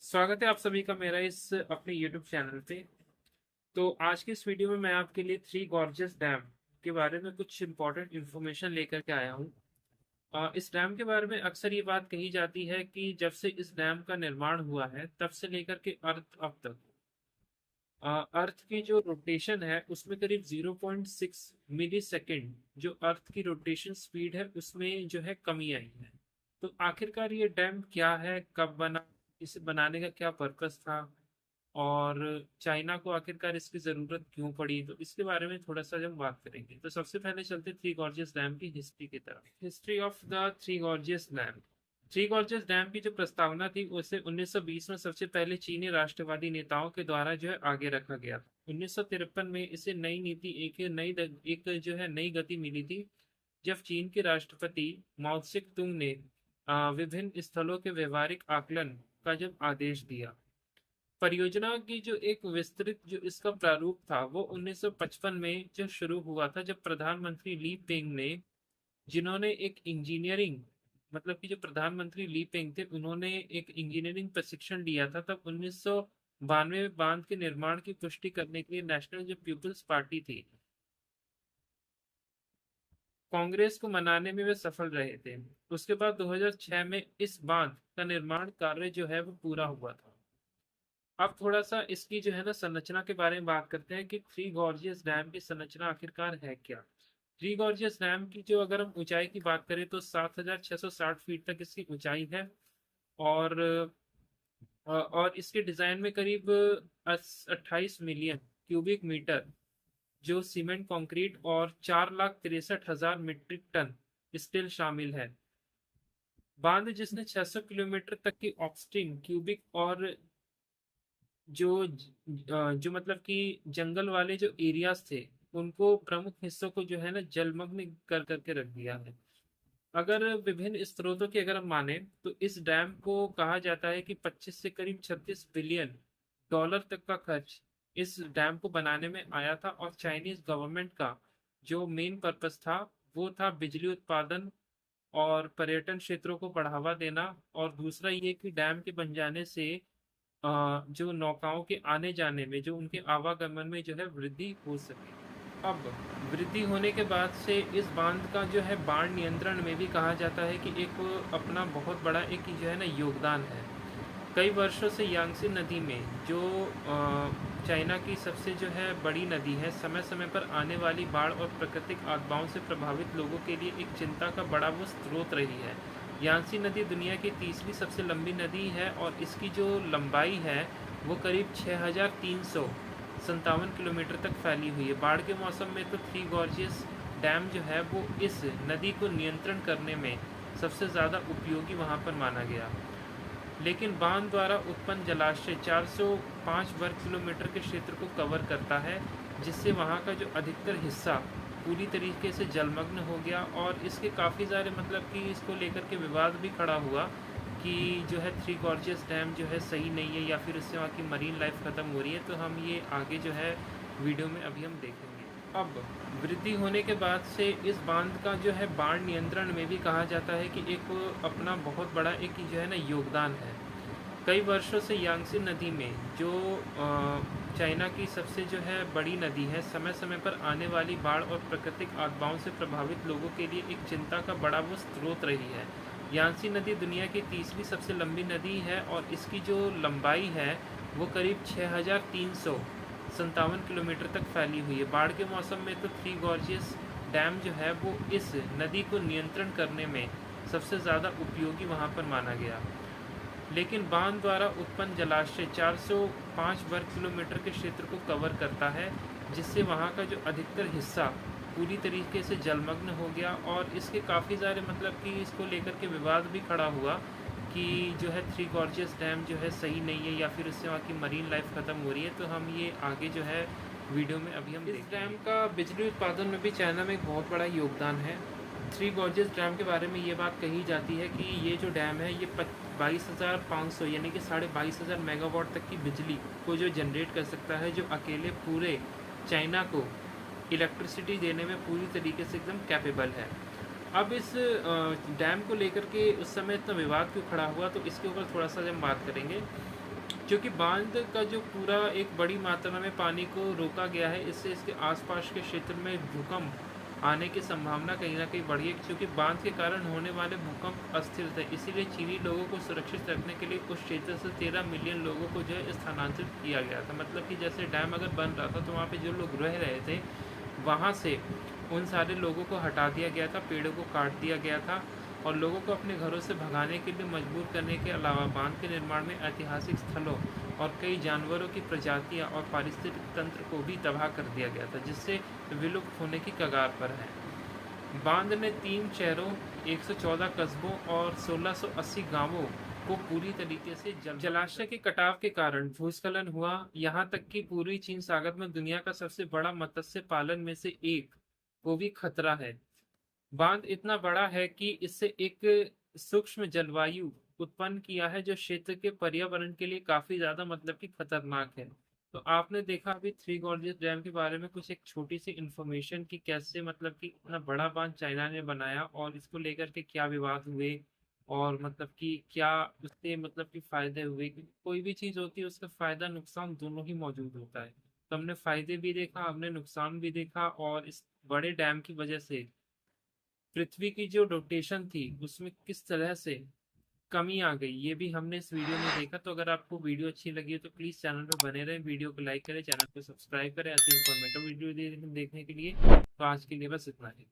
स्वागत है आप सभी का मेरा इस अपने YouTube चैनल पे। तो आज की इस वीडियो में मैं आपके लिए थ्री गॉर्जियस डैम के बारे में कुछ इंपॉर्टेंट इन्फॉर्मेशन लेकर के आया हूँ। इस डैम के बारे में अक्सर ये बात कही जाती है कि जब से इस डैम का निर्माण हुआ है तब से लेकर के अर्थ अब तक अर्थ की जो रोटेशन है उसमें करीब 0.6 मिली सेकेंड जो अर्थ की रोटेशन स्पीड है उसमें जो है कमी आई है। तो आखिरकार ये डैम क्या है, कब बना, इसे बनाने का क्या पर्पस था और चाइना को आखिरकार इसकी जरूरत क्यों पड़ी, तो इसके बारे में थोड़ा सा हम बात करेंगे। तो सबसे पहले चलते थ्री गॉर्जियस डैम की हिस्ट्री की तरफ। History of the three gorgeous dam. Three gorgeous dam की जो प्रस्तावना थी उसे 1920 में सबसे पहले चीनी राष्ट्रवादी नेताओं के द्वारा जो है आगे रखा गया था। 1953 में इसे नई नीति एक जो है नई गति मिली थी जब चीन के राष्ट्रपति माओ त्से तुंग ने विभिन्न स्थलों के व्यवहारिक आकलन का जब आदेश दिया। परियोजना की जो एक विस्तृत जो इसका प्रारूप था वो 1955 में जो शुरू हुआ था, जब प्रधानमंत्री ली पेंग ने, जिन्होंने एक इंजीनियरिंग मतलब कि जो प्रधानमंत्री ली पेंग थे उन्होंने एक इंजीनियरिंग प्रशिक्षण लिया था, तब 1992 में बांध के निर्माण की पुष्टि करने के लिए नेशनल जो पीपुल्स पार्टी थी कांग्रेस को मनाने में वे सफल रहे थे। उसके बाद 2006 में इस बांध का निर्माण कार्य जो है वो पूरा हुआ था। अब थोड़ा सा इसकी जो है ना संरचना के बारे में बात करते हैं कि थ्री गॉर्जियस डैम की संरचना आखिरकार है क्या। थ्री गॉर्जियस डैम की जो अगर हम ऊंचाई की बात करें तो 7,660 फीट तक इसकी ऊंचाई है। और इसके डिजाइन में करीब 28 मिलियन क्यूबिक मीटर जो सीमेंट कंक्रीट और 4,63,000 मीट्रिक टन स्टील शामिल है। बांध जिसने 600 किलोमीटर तक की ऑक्सटीन क्यूबिक और जो मतलब कि जंगल वाले जो एरियाज थे उनको प्रमुख हिस्सों को जो है ना जलमग्न कर करके रख दिया है। अगर विभिन्न स्रोतों की अगर हम माने तो इस डैम को कहा जाता है कि 25 से करीब 36 बिलियन डॉलर तक का खर्च इस डैम को बनाने में आया था। और चाइनीज गवर्नमेंट का जो मेन पर्पस था वो था बिजली उत्पादन और पर्यटन क्षेत्रों को बढ़ावा देना, और दूसरा ये कि डैम के बन जाने से जो नौकाओं के आने जाने में, जो उनके आवागमन में जो है वृद्धि हो सके। अब वृद्धि होने के बाद से इस बांध का जो है बाढ़ नियंत्रण में भी कहा जाता है कि एक अपना बहुत बड़ा एक जो है ना योगदान है। कई वर्षों से यांगसी नदी में जो चाइना की सबसे जो है बड़ी नदी है, समय समय पर आने वाली बाढ़ और प्राकृतिक आपदाओं से प्रभावित लोगों के लिए एक चिंता का बड़ा वो स्रोत रही है। यांगसी नदी दुनिया की तीसरी सबसे लंबी नदी है और इसकी जो लंबाई है वो करीब 6,357 किलोमीटर तक फैली हुई है। बाढ़ के मौसम में तो थ्री गॉर्जियस डैम जो है वो इस नदी को नियंत्रण करने में सबसे ज़्यादा उपयोगी वहाँ पर माना गया। लेकिन बांध द्वारा उत्पन्न जलाशय 405 वर्ग किलोमीटर के क्षेत्र को कवर करता है, जिससे वहाँ का जो अधिकतर हिस्सा पूरी तरीके से जलमग्न हो गया। और इसके काफ़ी सारे मतलब कि इसको लेकर के विवाद भी खड़ा हुआ कि जो है थ्री गॉर्जियस डैम जो है सही नहीं है या फिर इससे वहाँ की मरीन लाइफ ख़त्म हो रही है। तो हम ये आगे जो है वीडियो में अभी हम देखेंगे। अब वृद्धि होने के बाद से इस बांध का जो है बाढ़ नियंत्रण में भी कहा जाता है कि एक अपना बहुत बड़ा एक जो है ना योगदान है। कई वर्षों से यांगसी नदी में जो चाइना की सबसे जो है बड़ी नदी है, समय समय पर आने वाली बाढ़ और प्राकृतिक आपदाओं से प्रभावित लोगों के लिए एक चिंता का बड़ा वो स्रोत रही है। यांगसी नदी दुनिया की तीसरी सबसे लंबी नदी है और इसकी जो लंबाई है वो करीब 6,357 किलोमीटर तक फैली हुई है। बाढ़ के मौसम में तो थ्री गॉर्जियस डैम जो है वो इस नदी को नियंत्रण करने में सबसे ज़्यादा उपयोगी वहाँ पर माना गया। लेकिन बांध द्वारा उत्पन्न जलाशय 405 वर्ग किलोमीटर के क्षेत्र को कवर करता है, जिससे वहाँ का जो अधिकतर हिस्सा पूरी तरीके से जलमग्न हो गया। और इसके काफ़ी सारे मतलब कि इसको लेकर के विवाद भी खड़ा हुआ कि जो है थ्री गॉर्जियस डैम जो है सही नहीं है या फिर इससे वहाँ की मरीन लाइफ ख़त्म हो रही है। तो हम ये आगे जो है वीडियो में अभी हम इस डैम का बिजली उत्पादन में भी चाइना में एक बहुत बड़ा योगदान है। थ्री गॉर्जियस डैम के बारे में ये बात कही जाती है कि ये जो डैम है ये 22,500 यानी कि 22,500 मेगावाट तक की बिजली को जो जनरेट कर सकता है, जो अकेले पूरे चाइना को इलेक्ट्रिसिटी देने में पूरी तरीके से एकदम कैपेबल है। अब इस डैम को लेकर के उस समय इतना विवाद क्यों खड़ा हुआ, तो इसके ऊपर थोड़ा सा हम बात करेंगे। क्योंकि बांध का जो पूरा एक बड़ी मात्रा में पानी को रोका गया है, इससे इसके आसपास के क्षेत्र में भूकंप आने की संभावना कहीं ना कहीं बढ़ी है, क्योंकि बांध के कारण होने वाले भूकंप अस्थिर थे। इसीलिए चीनी लोगों को सुरक्षित रखने के लिए उस क्षेत्र से 13 मिलियन लोगों को जो है स्थानांतरित किया गया था। मतलब कि जैसे डैम अगर बन रहा था तो वहाँ पे जो लोग रह रहे थे वहाँ से उन सारे लोगों को हटा दिया गया था, पेड़ों को काट दिया गया था और लोगों को अपने घरों से भगाने के लिए मजबूर करने के अलावा बांध के निर्माण में ऐतिहासिक स्थलों और कई जानवरों की प्रजातियां और पारिस्थितिक तंत्र को भी तबाह कर दिया गया था, जिससे विलुप्त होने की कगार पर है। बांध ने 3 शहरों, 114 कस्बों और 1680 गांवों को पूरी तरीके से जलाशय के कटाव के कारण भूस्खलन हुआ। यहाँ तक कि पूर्वी चीन सागर में दुनिया का सबसे बड़ा मत्स्य पालन में से एक को भी खतरा है। बांध इतना बड़ा है कि इससे एक सूक्ष्म जलवायु उत्पन्न किया है जो क्षेत्र के पर्यावरण के लिए काफी ज्यादा मतलब कि खतरनाक है। तो आपने देखा अभी थ्री गॉर्जियस डैम के बारे में कुछ एक छोटी सी इंफॉर्मेशन की कैसे मतलब कि इतना बड़ा बांध चाइना ने बनाया और इसको लेकर के क्या विवाद हुए और मतलब कि क्या उससे मतलब कि फायदे हुए, क्योंकि कोई भी चीज होती है उसका फायदा नुकसान दोनों ही मौजूद होता है। तो हमने फायदे भी देखा, हमने नुकसान भी देखा और इस बड़े डैम की वजह से पृथ्वी की जो रोटेशन थी उसमें किस तरह से कमी आ गई, ये भी हमने इस वीडियो में देखा। तो अगर आपको वीडियो अच्छी लगी है तो प्लीज चैनल पे बने रहें, वीडियो को लाइक करें, चैनल को सब्सक्राइब करें ऐसे इंफॉर्मेटिव वीडियो देखने के लिए। तो आज के लिए बस इतना ही।